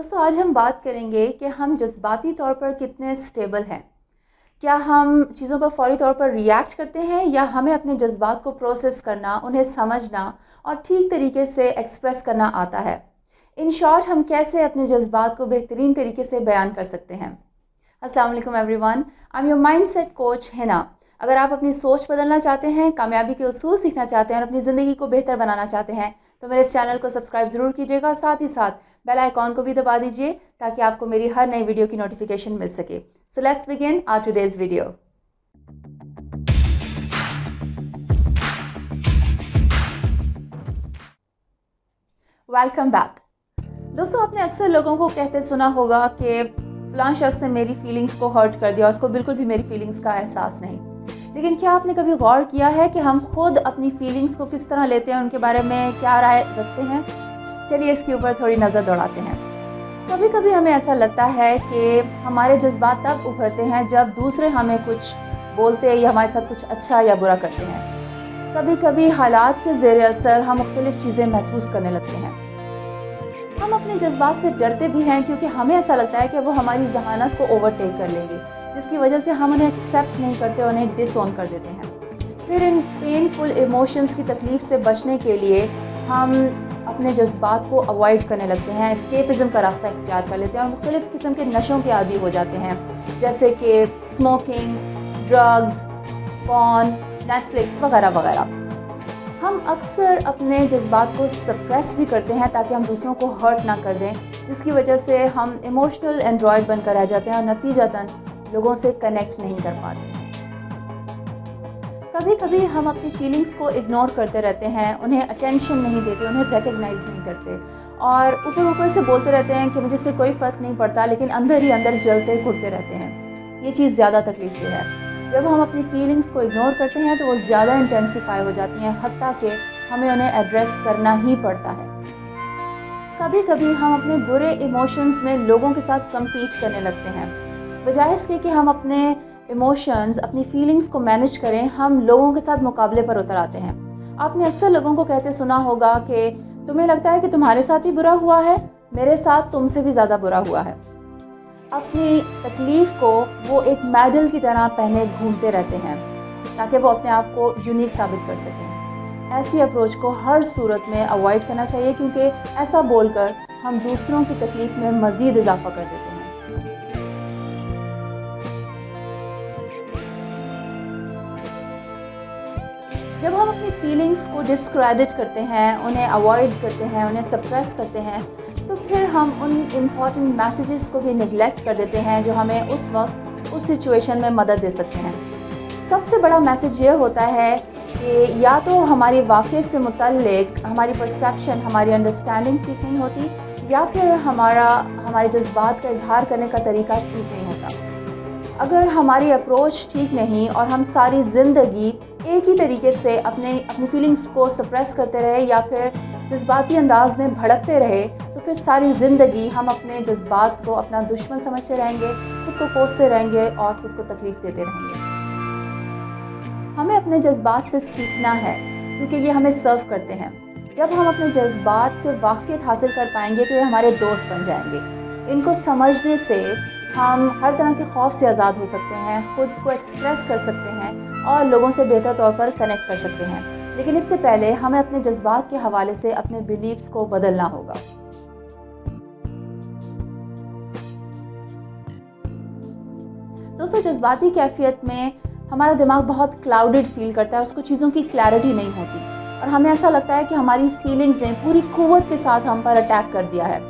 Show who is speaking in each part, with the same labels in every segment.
Speaker 1: दोस्तों आज हम बात करेंगे कि हम जज्बाती तौर पर कितने स्टेबल हैं। क्या हम चीज़ों पर फौरी तौर पर रिएक्ट करते हैं या हमें अपने जज्बात को प्रोसेस करना, उन्हें समझना और ठीक तरीके से एक्सप्रेस करना आता है। इन शॉर्ट हम कैसे अपने जज्बात को बेहतरीन तरीके से बयान कर सकते हैं। अस्सलाम वालेकुम everyone, I am your mindset coach Hina. अगर आप अपनी सोच बदलना चाहते हैं, कामयाबी के उसूल सीखना चाहते हैं और अपनी ज़िंदगी को बेहतर बनाना चाहते हैं तो मेरे इस चैनल को सब्सक्राइब ज़रूर कीजिएगा और साथ ही साथ बेल आइकॉन को भी दबा दीजिए ताकि आपको मेरी हर नई वीडियो की नोटिफिकेशन मिल सके। So let's begin our today's video. Welcome back. दोस्तों आपने अक्सर लोगों को कहते सुना होगा कि फ़लाँ शख्स ने मेरी फीलिंग्स को हर्ट कर दिया और उसको बिल्कुल भी मेरी फीलिंग्स का एहसास नहीं। लेकिन क्या आपने कभी गौर किया है कि हम खुद अपनी फीलिंग्स को किस तरह लेते हैं, उनके बारे में क्या राय रखते हैं? चलिए इसके ऊपर थोड़ी नज़र दौड़ाते हैं। कभी कभी हमें ऐसा लगता है कि हमारे जज्बात तब उभरते हैं जब दूसरे हमें कुछ बोलते या हमारे साथ कुछ अच्छा या बुरा करते हैं। कभी कभी हालात के ज़ेर असर हम मुख्तलिफ़ चीज़ें महसूस करने लगते हैं। हम अपने जज्बात से डरते भी हैं क्योंकि हमें ऐसा लगता है कि वो हमारी ज़हानत को ओवरटेक कर लेंगे, जिसकी वजह से हम उन्हें एक्सेप्ट नहीं करते, उन्हें डिसओन कर देते हैं। फिर इन पेनफुल इमोशंस की तकलीफ़ से बचने के लिए हम अपने जज्बात को अवॉइड करने लगते हैं, एस्केपिज़म का रास्ता इख्तियार कर लेते हैं और मुख्तलिफ़ किस्म के नशों के आदी हो जाते हैं, जैसे कि स्मोकिंग, ड्रग्स, पॉर्न, नेटफ्लिक्स वगैरह वगैरह। हम अक्सर अपने जज्बात को सप्रेस भी करते हैं ताकि हम दूसरों को हर्ट ना कर दें, जिसकी वजह से हम इमोशनल एंड्रॉयड बनकर रह जाते हैं और नतीजतन लोगों से कनेक्ट नहीं कर पाते। कभी कभी हम अपनी फीलिंग्स को इग्नोर करते रहते हैं, उन्हें अटेंशन नहीं देते, उन्हें रिकग्नाइज़ नहीं करते और ऊपर ऊपर से बोलते रहते हैं कि मुझे इससे कोई फ़र्क नहीं पड़ता, लेकिन अंदर ही अंदर जलते घुटते रहते हैं। ये चीज़ ज़्यादा तकलीफ़देह है। जब हम अपनी फीलिंग्स को इग्नोर करते हैं तो वो ज़्यादा इंटेंसिफाई हो जाती हैं, हत्ता कि हमें उन्हें एड्रेस करना ही पड़ता है। कभी कभी हम अपने बुरे इमोशंस में लोगों के साथ कम्पीट करने लगते हैं। बजाय इसके कि हम अपने इमोशंस, अपनी फीलिंग्स को मैनेज करें, हम लोगों के साथ मुकाबले पर उतर आते हैं। आपने अक्सर लोगों को कहते सुना होगा कि तुम्हें लगता है कि तुम्हारे साथ ही बुरा हुआ है, मेरे साथ तुमसे भी ज़्यादा बुरा हुआ है। अपनी तकलीफ़ को वो एक मेडल की तरह पहने घूमते रहते हैं ताकि वो अपने आप को यूनिक साबित कर सकें। ऐसी अप्रोच को हर सूरत में अवॉइड करना चाहिए क्योंकि ऐसा बोलकर हम दूसरों की तकलीफ़ में मज़ीद इजाफा कर देते हैं। जब हम अपनी फीलिंग्स को डिस्क्रेडिट करते हैं, उन्हें अवॉइड करते हैं, उन्हें सप्रेस करते हैं, तो फिर हम उन इम्पॉर्टेंट मैसेजेस को भी निगलेक्ट कर देते हैं जो हमें उस वक्त उस सिचुएशन में मदद दे सकते हैं। सबसे बड़ा मैसेज ये होता है कि या तो हमारी वाक़े से मुतल्लिक हमारी परसेप्शन, हमारी अंडरस्टैंडिंग ठीक नहीं होती या फिर हमारे जज्बात का इजहार करने का तरीका ठीक नहीं होता। अगर हमारी अप्रोच ठीक नहीं और हम सारी ज़िंदगी एक ही तरीके से अपनी फीलिंग्स को सप्रेस करते रहे या फिर जज्बाती अंदाज में भड़कते रहे तो फिर सारी ज़िंदगी हम अपने जज्बात को अपना दुश्मन समझते रहेंगे, खुद को कोसते रहेंगे और खुद को तकलीफ़ देते रहेंगे। हमें अपने जज्बात से सीखना है क्योंकि ये हमें सर्व करते हैं। जब हम अपने जज्बात से वाक़फ़ियत हासिल कर पाएंगे तो ये हमारे दोस्त बन जाएंगे। इनको समझने से हम हर तरह के खौफ से आज़ाद हो सकते हैं, ख़ुद को एक्सप्रेस कर सकते हैं और लोगों से बेहतर तौर पर कनेक्ट कर सकते हैं। लेकिन इससे पहले हमें अपने जज्बात के हवाले से अपने बिलीव्स को बदलना होगा। दोस्तों जज्बाती कैफियत में हमारा दिमाग बहुत क्लाउडेड फील करता है, उसको चीज़ों की क्लैरिटी नहीं होती और हमें ऐसा लगता है कि हमारी फीलिंग्स ने पूरी कुव्वत के साथ हम पर अटैक कर दिया है।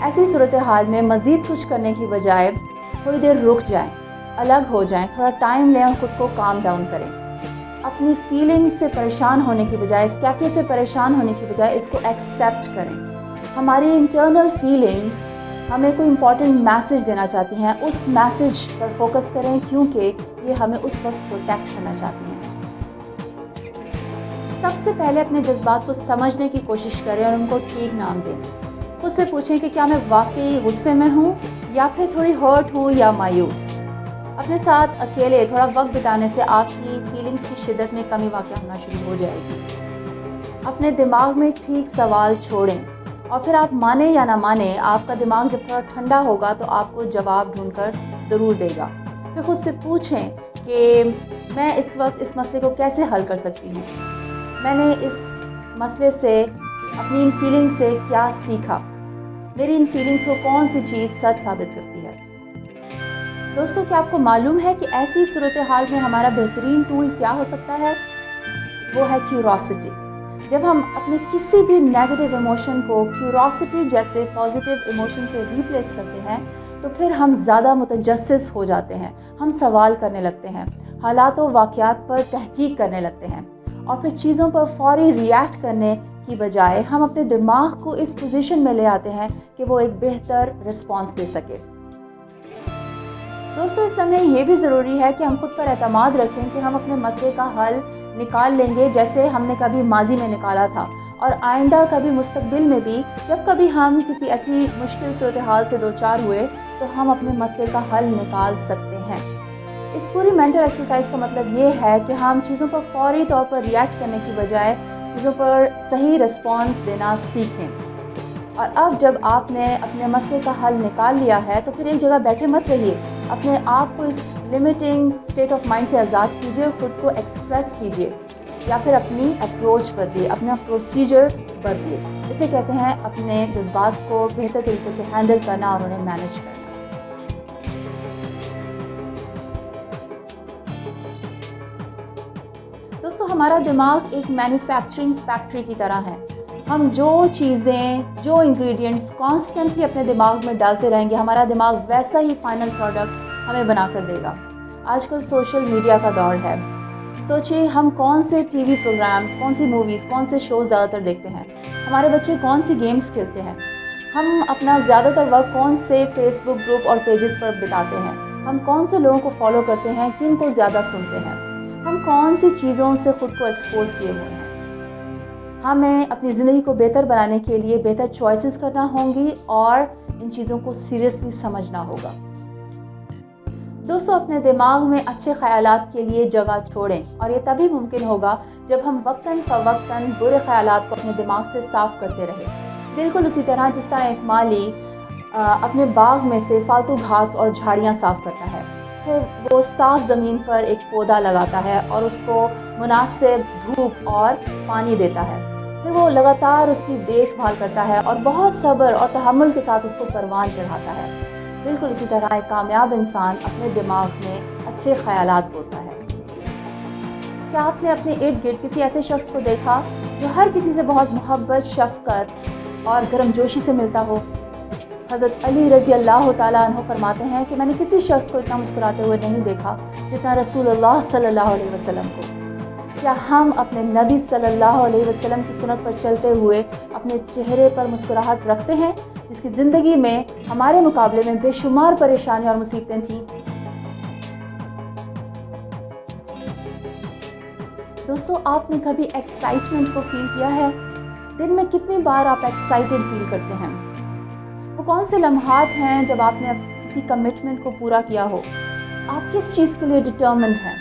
Speaker 1: ऐसी सूरत हाल में मज़ीद कुछ करने की बजाय थोड़ी देर रुक जाएं, अलग हो जाएं, थोड़ा टाइम लें और ख़ुद को काम डाउन करें। अपनी फीलिंग्स से परेशान होने की बजाय, इस कैफियत से परेशान होने की बजाय इसको एक्सेप्ट करें। हमारी इंटरनल फीलिंग्स हमें कोई इम्पॉर्टेंट मैसेज देना चाहती हैं, उस मैसेज पर फोकस करें क्योंकि ये हमें उस वक्त प्रोटेक्ट करना चाहती हैं। सबसे पहले अपने जज्बात को समझने की कोशिश करें और उनको ठीक नाम दें। खुद से पूछें कि क्या मैं वाकई गुस्से में हूँ या फिर थोड़ी हर्ट हूँ या मायूस। अपने साथ अकेले थोड़ा वक्त बिताने से आपकी फीलिंग्स की शिद्दत में कमी वाक़या होना शुरू हो जाएगी। अपने दिमाग में ठीक सवाल छोड़ें और फिर आप माने या ना माने, आपका दिमाग जब थोड़ा ठंडा होगा तो आपको जवाब ढूंढ कर ज़रूर देगा। फिर खुद से पूछें कि मैं इस वक्त इस मसले को कैसे हल कर सकती हूँ, मैंने इस मसले से, अपनी इन फीलिंग्स से क्या सीखा, मेरी इन फीलिंग्स को कौन सी चीज़ सच साबित करती है। दोस्तों, क्या आपको मालूम है कि ऐसी सूरत हाल में हमारा बेहतरीन टूल क्या हो सकता है? वो है क्यूरोसिटी। जब हम अपने किसी भी नेगेटिव इमोशन को क्यूरोसिटी जैसे पॉजिटिव इमोशन से रिप्लेस करते हैं तो फिर हम ज़्यादा मुतजस्सिस हो जाते हैं, हम सवाल करने लगते हैं, हालात व वाक़यात पर तहकीक करने लगते हैं और फिर चीज़ों पर फौरी रिएक्ट करने की बजाय हम अपने दिमाग को इस पोजीशन में ले आते हैं कि वो एक बेहतर रिस्पॉन्स दे सके। दोस्तों, इस लम्हे ये भी ज़रूरी है कि हम खुद पर एतमाद रखें कि हम अपने मसले का हल निकाल लेंगे जैसे हमने कभी माजी में निकाला था, और आइंदा कभी मुस्तकबिल में भी जब कभी हम किसी ऐसी मुश्किल सूरत हाल से दो चार हुए तो हम अपने मसले का हल निकाल सकते हैं। इस पूरी मेंटल एक्सरसाइज का मतलब ये है कि हम चीज़ों पर फौरी तौर पर रिएक्ट करने की बजाय चीज़ों पर सही रिस्पॉन्स देना सीखें। और अब जब आपने अपने मसले का हल निकाल लिया है तो फिर एक जगह बैठे मत रहिए, अपने आप को इस लिमिटिंग स्टेट ऑफ माइंड से आज़ाद कीजिए और ख़ुद को एक्सप्रेस कीजिए, या फिर अपनी अप्रोच बदलिए, अपना प्रोसीजर बदलिए। इसे कहते हैं अपने जज्बात को बेहतर तरीके से हैंडल करना और उन्हें मैनेज करना। दोस्तों, हमारा दिमाग एक मैन्युफैक्चरिंग फैक्ट्री की तरह है। हम जो चीज़ें, जो इंग्रेडिएंट्स कॉन्स्टेंटली अपने दिमाग में डालते रहेंगे, हमारा दिमाग वैसा ही फाइनल प्रोडक्ट हमें बना कर देगा। आजकल सोशल मीडिया का दौर है। सोचिए हम कौन से टीवी प्रोग्राम्स, कौन सी मूवीज़, कौन से शोज़ ज़्यादातर देखते हैं, हमारे बच्चे कौन सी गेम्स खेलते हैं, हम अपना ज़्यादातर वक्त कौन से फेसबुक ग्रुप और पेजेस पर बिताते हैं, हम कौन से लोगों को फॉलो करते हैं, किन को ज़्यादा सुनते हैं, हम कौन सी चीज़ों से ख़ुद को एक्सपोज किए हुए हैं। हमें अपनी ज़िंदगी को बेहतर बनाने के लिए बेहतर चॉइसेस करना होंगी और इन चीज़ों को सीरियसली समझना होगा। दोस्तों, अपने दिमाग में अच्छे ख़यालात के लिए जगह छोड़ें, और ये तभी मुमकिन होगा जब हम वक्तन फ़वक्तन बुरे ख़यालात को अपने दिमाग से साफ़ करते रहें। बिल्कुल उसी तरह जिस तरह एक माली अपने बाग में से फालतू घास और झाड़ियाँ साफ़ करता है, फिर वो साफ़ ज़मीन पर एक पौधा लगाता है और उसको मुनासिब धूप और पानी देता है, फिर वो लगातार उसकी देखभाल करता है और बहुत सब्र और तहम्मुल के साथ उसको परवान चढ़ाता है। बिल्कुल इसी तरह एक कामयाब इंसान अपने दिमाग में अच्छे ख़यालात बोता है। क्या आपने अपने इर्द गिर्द किसी ऐसे शख्स को देखा जो हर किसी से बहुत मोहब्बत, शफ़क़त और गर्मजोशी से मिलता हो? हज़रत अली रज़ी अल्लाह ताला अन्हु फरमाते हैं कि मैंने किसी शख्स को इतना मुस्कुराते हुए नहीं देखा जितना रसूलुल्लाह सल्लल्लाहु अलैहि वसल्लम को। क्या हम अपने नबी सल्लल्लाहु अलैहि वसल्लम की सुन्नत पर चलते हुए अपने चेहरे पर मुस्कुराहट रखते हैं, जिसकी ज़िंदगी में हमारे मुकाबले में बेशुमार परेशानियाँ और मुसीबतें थीं? दोस्तों, आपने कभी एक्साइटमेंट को फील किया है? दिन में कितनी बार आप एक्साइटेड फील करते हैं? वो कौन से लम्हात हैं जब आपने किसी कमिटमेंट को पूरा किया हो? आप किस चीज़ के लिए डिटर्मिन्ड हैं?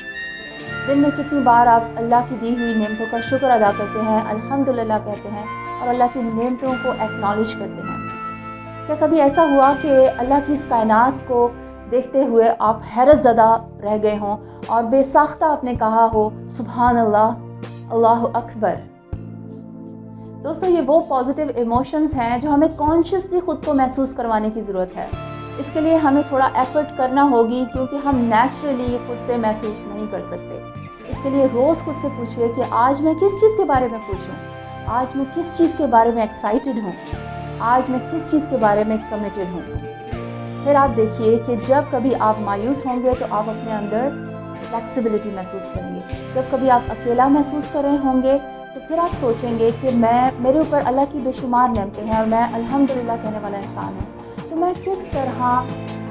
Speaker 1: दिन में कितनी बार आप अल्लाह की दी हुई नेमतों का शुक्र अदा करते हैं, अल्हम्दुलिल्लाह कहते हैं और अल्लाह की नेमतों को एक्नॉलेज करते हैं? क्या कभी ऐसा हुआ कि अल्लाह की इस कायनात को देखते हुए आप हैरत ज़दा रह गए हों और बेसाख्ता आपने कहा हो सुभान अल्लाह, अल्लाहु अकबर? दोस्तों, ये वो पॉजिटिव इमोशंस हैं जो हमें कॉन्शियसली ख़ुद को महसूस करवाने की ज़रूरत है। इसके लिए हमें थोड़ा एफ़र्ट करना होगी क्योंकि हम नेचुरली ये खुद से महसूस नहीं कर सकते। इसके लिए रोज़ खुद से पूछिए कि आज मैं किस चीज़ के बारे में खुश हूँ, आज मैं किस चीज़ के बारे में एक्साइटेड हूँ, आज मैं किस चीज़ के बारे में कमिटेड हूँ। फिर आप देखिए कि जब कभी आप मायूस होंगे तो आप अपने अंदर फ्लेक्सिबिलिटी महसूस करेंगे। जब कभी आप अकेला महसूस कर रहे होंगे तो फिर आप सोचेंगे कि मेरे ऊपर अल्लाह की बेशुमार नेमतें हैं और मैं अल्हम्दुलिल्लाह कहने वाला इंसान हूँ, तो मैं किस तरह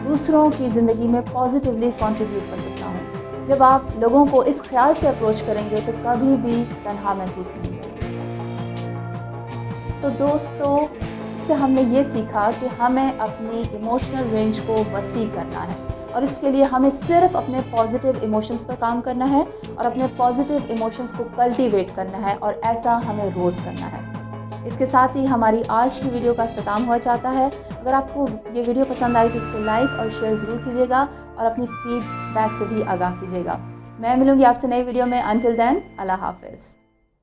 Speaker 1: दूसरों की ज़िंदगी में पॉजिटिवली कंट्रीब्यूट कर सकता हूँ। जब आप लोगों को इस ख्याल से अप्रोच करेंगे तो कभी भी तन्हा महसूस नहीं करेंगे। दोस्तों, इससे हमने ये सीखा कि हमें अपनी इमोशनल रेंज को वसी करना है और इसके लिए हमें सिर्फ अपने पॉजिटिव इमोशंस पर काम करना है और अपने पॉजिटिव इमोशंस को कल्टीवेट करना है और ऐसा हमें रोज़ करना है। اس کے ساتھ ہی ہماری آج کی ویڈیو کا اختتام ہوا چاہتا ہے. اگر آپ کو یہ ویڈیو پسند آئی تو اس کو لائک اور شیئر ضرور کیجیے گا اور اپنی فیڈ بیک سے بھی آگاہ کیجیے گا. میں ملوں گی آپ سے نئی ویڈیو میں. انٹل دین اللہ حافظ.